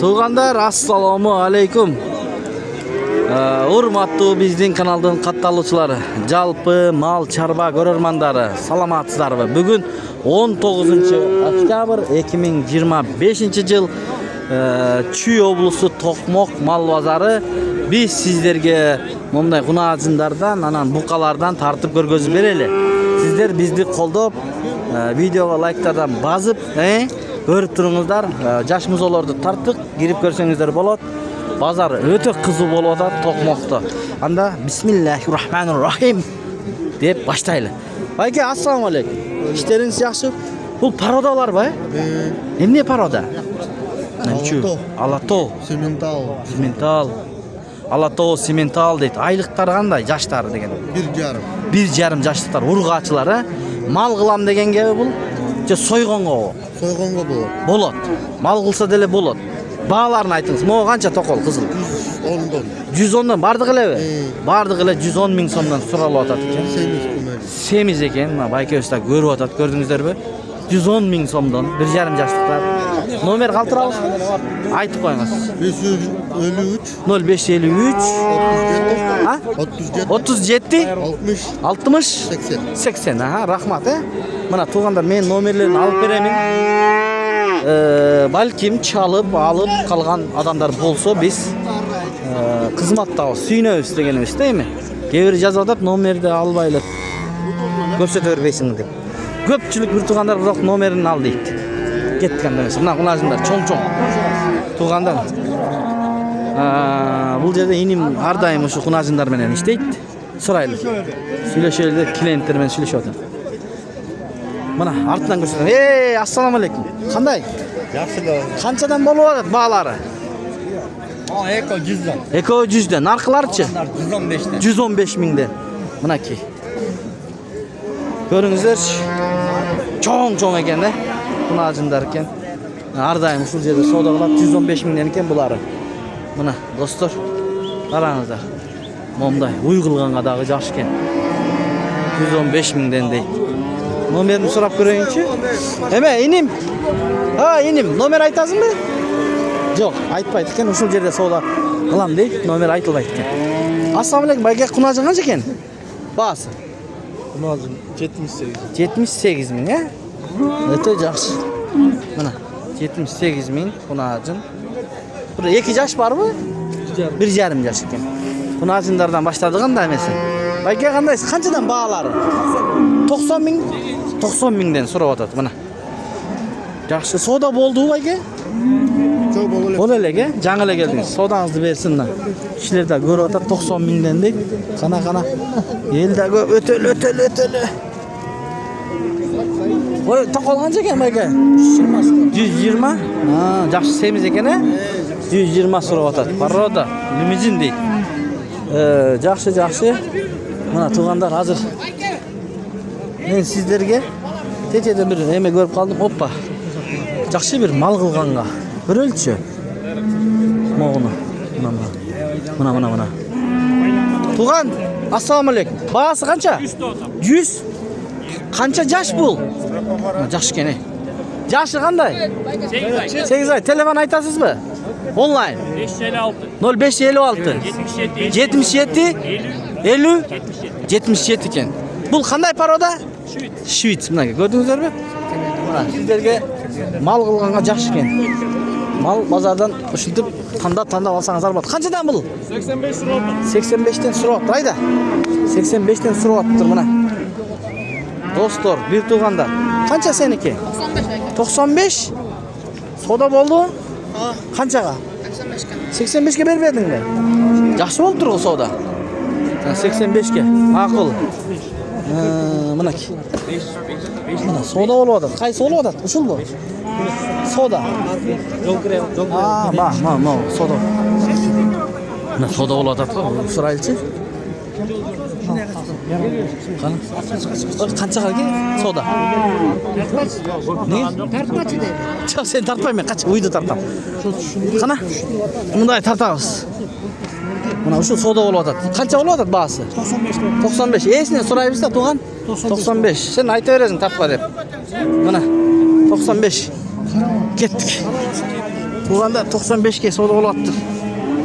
Tuğanlar assalomu alaykum. Urmаттуу биздин каналдын катталуучулары, жалпы мал чарба көрөрмандары, саламатсыздарбы? Бүгүн 19-октябрь 2025-жыл Чүй облусу Токмок мал базары. Биз сиздерге мындай кунаажындардан, анан букалардан тартып көргөзүп берели. Сиздер бизди колдоп, видеого лайктардан басып, көрүп туруңуздар. Жаш музолорду тартып кирип көрсөңүздөр болот. Базар өтө кызуу болуп атат Токмокто. Анда бисмиллахир-рахманир-рахим деп баштайлы. Байке, ассаламу алейкум. Иштериңиз жакшы? Бул пародаларбы? Эмне парода? Алато. Сементал. Алато, сементал дейт. Айлыктар кандай? Жаштары деген. 1,5 жаштыктар, ургаачылар, Мал кылам дегенге бул же сойгонго? Сойгонго болот. Мал кылса деле болот. Бааларын айтыңыз. Мого канча токол кызыл? 110дон бардык элеби? Бардык эле 110 миң сомдон суралып атат экен. Семиз экен. Байкебиз да көрүп атат, көрдүңүздөрбү? 110 миң сомдон 1,5 жаштыктар. Номер калтырабыз. Айтып коюңуз. 0553 37 60 80. Рахмат. Мына туугандар, мен номерлерин алып беремин. Балким чалып алып калган адамдар болсо биз кызматтабыз, сүйнөбүз дегенибиз да эми. Кээ бир жазып атат, номерди албай эле көрсөтө бербейсиң деп. Көпчүлүк бир туугандар бирок номерин ал дейт. Кеткен эмес. Мына кунажындар чоң-чоң туугандар. Бул жерде иним ар дайым ушу кунажындар менен иштейт. Сурайлы. Сүйлөшөлү, клиенттер менен сүйлөшүп атат. Мына артынан көрсөтөм. Ассаламу алейкум. Кандай? Жакшы да. Канчадан болуп атат баалары? Эко 100дөн. Эко 100дөн. Наркыларчы? 115ден. 115 миңден. Мынакей. Көрүңүздөр. Чоң-чоң экен, кунажындар экен. Ар дайым ушул жерде соода кылат, 115 миңден экен булары. Мына достор, караңыздар. Момдай уй кылганга дагы жакшы экен. 115 миңден дейт. Номерин сурап көрөйүнчү. Эме, иним. Иним, номер айтасыңбы? Жок, айтпайт экен. Ушул жерде соода кылам дейт, номер айтылбайт экен. Ассаламу алейкум, байке, кунажын канча экен? Баасы? Кунажын 78. 78 миң, Өтө жакшы. Мына 78 миң кунажын. Бир 2 жаш барбы? 1,5 жаш экен. Кунажындардан баштадык анда эмеси. Байке, кандайсыз? Канчадан баалары? 90 миң. 90 миңден сурап атат, мына. Жакшы, соода болду байке? Жок, боло эле, жаңы эле келдиңиз. Соодаңызды берсин мына. Кишилер да көрүп атат 90 миңден дейт. Кана. Эл да көп, өтөлө. Ой, токол канча экен байке? 120. Жакшы семиз экен, 120 сурап атат. Порода, лимузин дейт. Жакшы. Мына туугандар, азыр мен сиздерге течеден бир эме көрүп калдым. Оппа. Жакшы бир мал кылганга. Көрөлчү. Могуну. Мына. Туган, ассаламу алейкум. Баасы канча? 100. Канча жаш бул? Жакшы экен. Жашы кандай? 8 ай. Телефон айтасызбы? Онлайн. 0556 77 50 77 экен. Бул кандай порода? Швейц. Мына көрдүңүздөрбү? Мына сиздерге мал кылганга жакшы экен. Мал базардан ушинтип тандап алсаңыздар болот. Канчадан бул? 85 сурап. 85ден сурап атыр, айда. 85ден сурап атыптыр мына. Достор, бир туугандар. Канча сеники? 95. Соода болду? Канчага? 85ке бербедиңби? Жакшы болуп тургу соода. 85ке. Макул. Мынакей. Мына соода болуп атат. Кайсы болуп атат? Ушулбу? Соода. Ма, соода. Мына соода болуп атат го. Сурайлычы. Канчага ке соода? Тартмачы деп. Жок, сен тартпайм, мен кача уйду тартам. Кана? Мындай тартабыз. Мына ушул соода болуп атат. Канча болуп атат баасы? 95. Эсинен сурайбыз да, тууган. 95. Сен айта бересиң тартпа деп. Мына 95. Кеттик. Туғанда 95-ке сода болаттыр.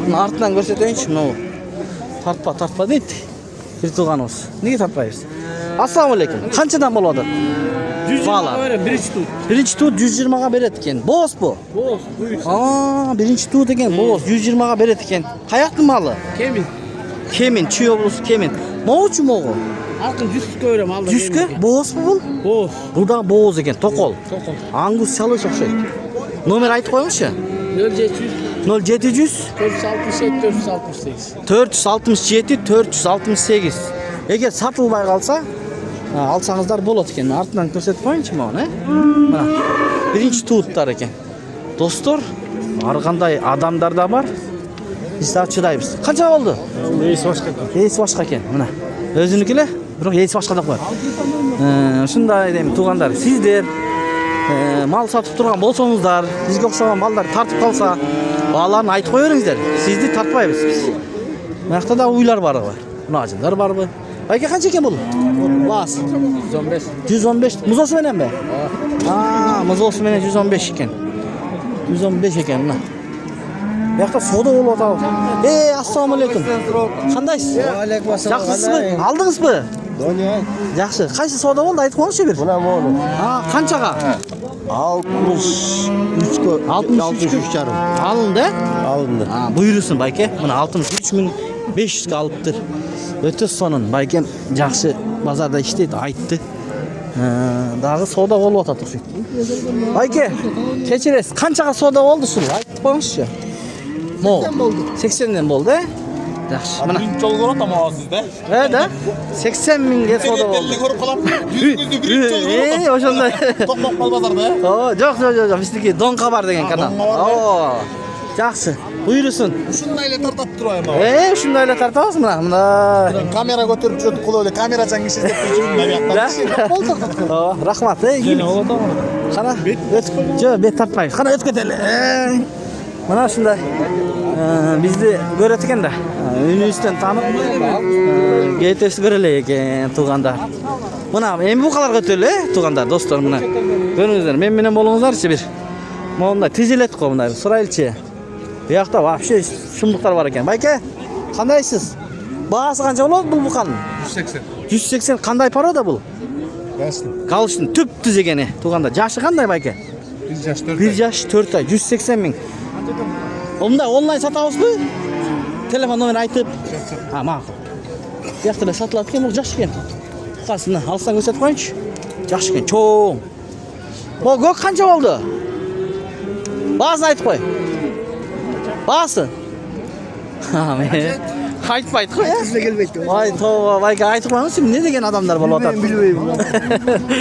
Мына артынан көрсетейінші, мынау. Тартпа дейді. Bir туғанымыз. Неге тартпайбыз? Ассалаумалейкум. Қаншадан болады? 120 берем, birinci tut. Birinci tuğ 120'ga berет eкен. Boz bu. Boz, buyur. Birinci tuğ eken boz 120'ga berет eкен. Kayaktı malı? Kemin. Kemin, çiğ oblusu kemin. Moğuçu moğu? Halkın 100 koyuyorum aldı. 100'ke boz mu bu? Boz. Bu da boz eken, tokol. Tokol. Angus çalı çok şey. Nomer ayıt koymuş ya? 0700 0700 467 468. 467 468. Eğer satılmay kalsa alsanızlar болады eкен. Артынан көрсетіп қойыңызшы маған, Мына birinci туыттар екен. Достар, ары қандай адамдар да бар. Біз да шыдаймыз. Қанша болды? Esi başka. Есі башқа екен. Мына өзінікіле, бірақ есі башқа да қояды. Шындай деймін, туғандар, сіздер мал сатып тұрған болсаңыздар, бізге ұқсаған малдар тартып қалса, балаларын айтып қойыңыздар. Сізді тартпаймыз біз. Мына жақта да уйлар бар ғой. Мына ажындар бар ғой. Байке қанша екен бұл? Бас. 115. 115. Мұз осы менен бе? Мұз осы менен 115 екен. 115 екен мына. Яқта сода болып отыр. Ассалаумалейкум. Қандайсыз? Алейкум ассалам. Жақсысыз ба? Алдыңыз ба? Доня. Жақсы. Қайсы сода болды? Айтып қойыңызшы бір. Buna mı oğlum? Қаншаға? 63 жарым. Алынды? Alındı. Бұйырсын байке. Мына 63.500-ге алыптыр. Өте сонын байкем жақсы базарда іштейді, айтты. Дағы сода болып отыр сөйтіп. Байке, кешіресіз. Қаншаға сода болды сұлы? Айтып қойыңызшы. 80 болды. 80-ден болды, Жақсы. Мына. Birinci yol görüp ama sizde. Да? 80 миңге сода болды. Belli görüp kalam. Yüzünüzde birinci yol görüp Ошондой. Tokmak mal bazarda. Жоқ, биздики Дон Хабар деген канал. Жақсы. Бұйырсын. Şundayla tartat durayım abi. Ушундай эле тартабыз мына. Kamera götürüp çöp kulu öyle kamera çan kişi de peşimden yaptan. Рахмат, Қана өтіп бет тартпайбыз. Қана өтіп кетели. Мына ушундай бизди көрөт экен да. Үнүбүздөн танып кетесиз көрөлө экен туугандар. Мына эми букаларга өтөлү, туугандар, достор, мына. Көрүңүздөр, мен менен болуңуздарчы бир. Мондай тизилет го мындай, сурайлычы. Буякта вообще шумдуктар бар экен. Байке, кандайсыз? Баасы канча болот бул буканын? 180. 180 кандай порода бул? Gelsin. Галыштын түп түз экени, тууганда. Жашы кандай байке? 1 yaş 4 1 жаш 4 ай, 180 миң. Мындай онлайн сатабызбы? Телефон номер айтып. Макул. Буякта эле сатылат экен, бул жаш экен. Букасына алсаң көрсөтүп коюңчу. Жаш экен, чоң. Бул көк канча болду? Баасын айтып кой. Баасы? Айтпайды ғой, Kızla gelmekti. Ай, тоба, байке айтып қойыңызшы, не деген адамдар болып Ben атат? bilmeyim.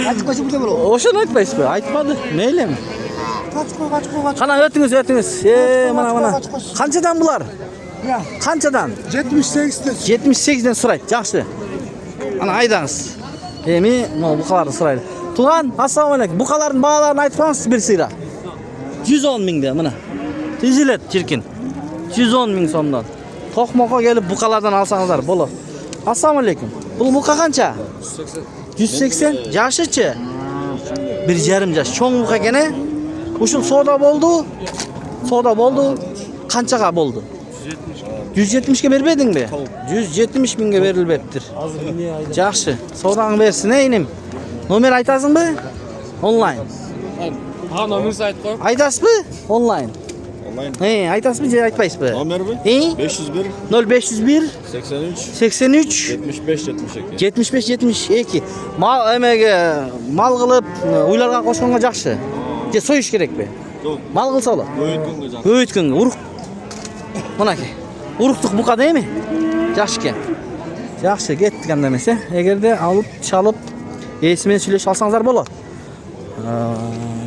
Açık başım burada olur. Ошоны айтпайсыз ба? Айтпады. Мейлі. Kaç koy. Қана өтіңіз. Мына. Қаншадан бұлар? Ya. Қаншадан? 78'de. 78-ден сұрайды. Жақсы. Ана айдаңыз. Эми, бұқаларды сұрайды. Туған, ассалаумалейкум. Бұқалардың бағаларын айтып қойыңыз бір сыйра. 110 миңде, мына. Тезілет, чиркин. 110 миң сомдан. Тоқмоққа келіп бұқалардан алсаңыздар, болу. Ассалаумалейкум. Бұл бұқа қанша? 180. Жашычы? 1,5 жаш. Чоң бұқа кені? Ушул сода болды. Қаншаға болды? 170-ке бербедің бе? 170 миңге берілбептір. Жақшы. Содаңы берсін, инем. Номер айтасың бі? Онлайн. Номер sayt koy. Айтасыз бі? Онлайн. Online. Айтасыз бі, же айтпайсыз бі? Номер mi? 501 0501 83 83 75 72. 75-72. Мал қылып, уйларға қошқанға жақшы. Же сойыш керек бе? Yok. Мал қылса олар? Öğütünge can. Өйткенге урук. Мынаки. Уруктук бука дейми? Жакшы экен. Жакшы, кеттик анда эмесе. Эгерде алып, чалып, эсимен сүйлөшүп алсаңыздар болот.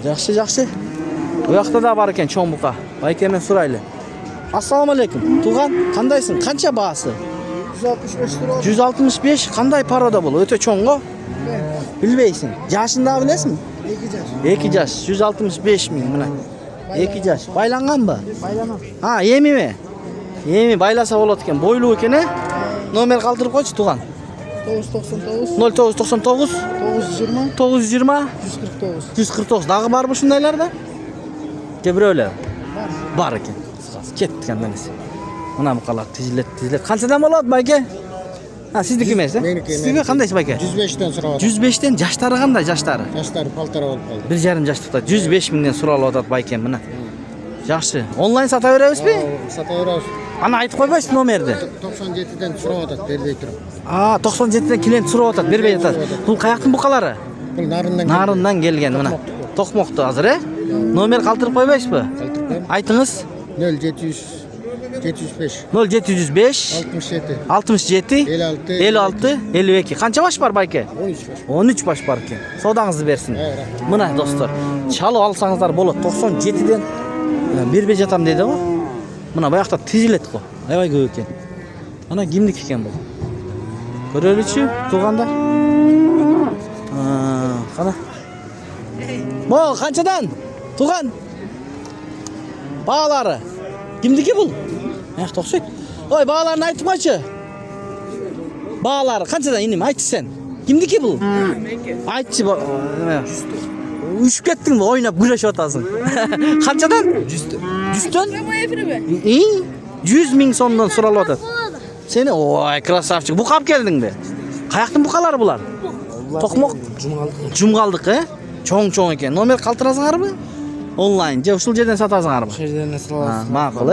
Жакшы. Буякта да бар экен чоң бука. Байкемен сурайлы. Ассаламу алейкум. Туган, кандайсың? Канча баасы? 165 lira. 165. Кандай порода бул? Өтө чоң го. Билбейсиң. Жашын да билесиңби? 2 жаш. 165 миң мына. 2 жаш. Байланганбы? Baylamam. Эми ме? Эми байласа болот экен. Бойлуу экен, Номер калтырып койчу, туган. 999 0999 920 920 149. 149. Дагы барбы ушундайларда? Же бирөөлөр? бар екен. Кеттік анда несі. Мына бұқалар тізілет. Қаншадан болады байке? Сіздікі емес, Сізге қандайсыз байке? 105'ten сұрап 105'тен жаштары қандай жаштары? Жаштары полтора болып қалды. 1,5 жаштықта 105 мыңнан сұралып жатады байке мына. Жақсы. Онлайн сата береміз бе? Сата береміз. Ана айтып қойбайсыз номерді. 97'den сұрап жатады, бербей тұрып. 97'ден клиент сұрап жатады, бербей жатады. Бұл қаяқтың бұқалары? Бұл нарыннан Нарыннан келген мына. Тоқмоқты азыр, Номер қалтырып қойбайсыз ба? Айтыңыз. 0705 0705 67 56 52. Қанша баш бар байке? 13 баш бар екен. Саудаңызды берсін. Мына достар, чалып алсаңыздар болады. 97'ден бербей жатам деді ғой. Мына баяқта тезілет қой. Аябай көп екен. Ана кимдік екен бұл? Көрелікші, туғандар. Қана. Бол, қаншадан? Туған. Бағалары. Кимдікі бұл? Тоқсойд. Ой, бағаларын айтып қойшы. Бағалары қаншадан инем? Айтшы сен. Кимдікі бұл? Айтшы. Үшіп кеттің бі? Ойнап күресіп атасың. Қаншадан? 100'тен? 100 мың сомнан сұралып атады. Сені, ой, красавчик. Бұқап келдің бе? Қаяқтың бұқалары бұлар? Тоқмоқ? Жұмғалдық, Чоң екен. Номер қалтырасыңар бі? Онлайн. Же ұшыл жерден сатасыңар бі? Ұшыл жерден сатасың. Мақыл,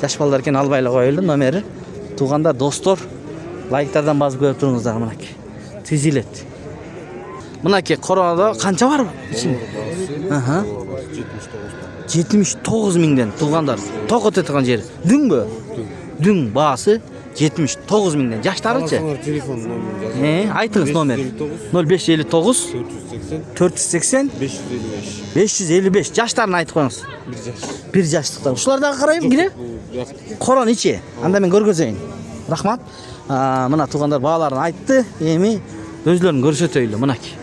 Жаш балдар екен албайлы қойылды номері. Туғанда достор, лайктардан базып көріп тұрыңыздар мұнаке. Тезилет. Мұнаке қорада қанша бар? 79 мыңден туғандар. Тоқыт етіған жері. Дүн бі? Дүн басы 79 мыңден. Жаштарычы? Айтыңыз номер. 0559 480 555. Жаштарын айтып қойыңыз. Bir жаштықта. Ушылардағы қарайым кіне? Қоран иче. Анда мен көргізейін. Рахмат. Мына туғандар бағаларын айтты. Еми өзлерін көрсетейлі. Мұнаки.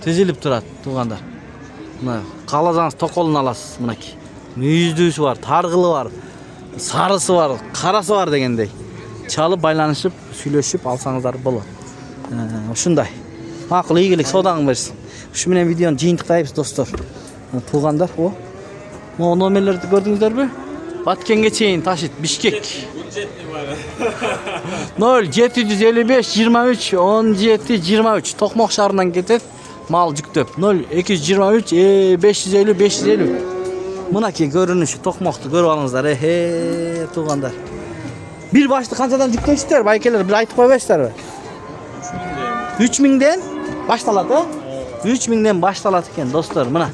Тезеліп тұрады туғандар. Қалазаңыз тоқолын аласыз. Мұнаки. Мүйіздүүсі бар, тарғылы бар, сарысы бар, қарасы бар дегендей. Çalып байланышып, сүйлөшүп алсаңыздар болады. Ушундай. Мақұл, ийгилик, саудаңыз берсин. Ушу менен видеону жыйынтыктайбыз достор. Туғандар, О номерлерді көрдіңіздер бе? Баткенге чейин ташит, Бишкек. 0755 23 17 23. Тоқмоқ шаарынан кетет. Мал жүктөп. 0223 550 550. Мынаки көрүнүшү тоқмоқты көрүп алыңыздар. Туғандар. Bir başlı kançadan жүктейсіздер, байкелер, bir айтып қойбайсыздар бе? 3000'den baştalat, 3000'den baştalat eкен, dostlar, мына.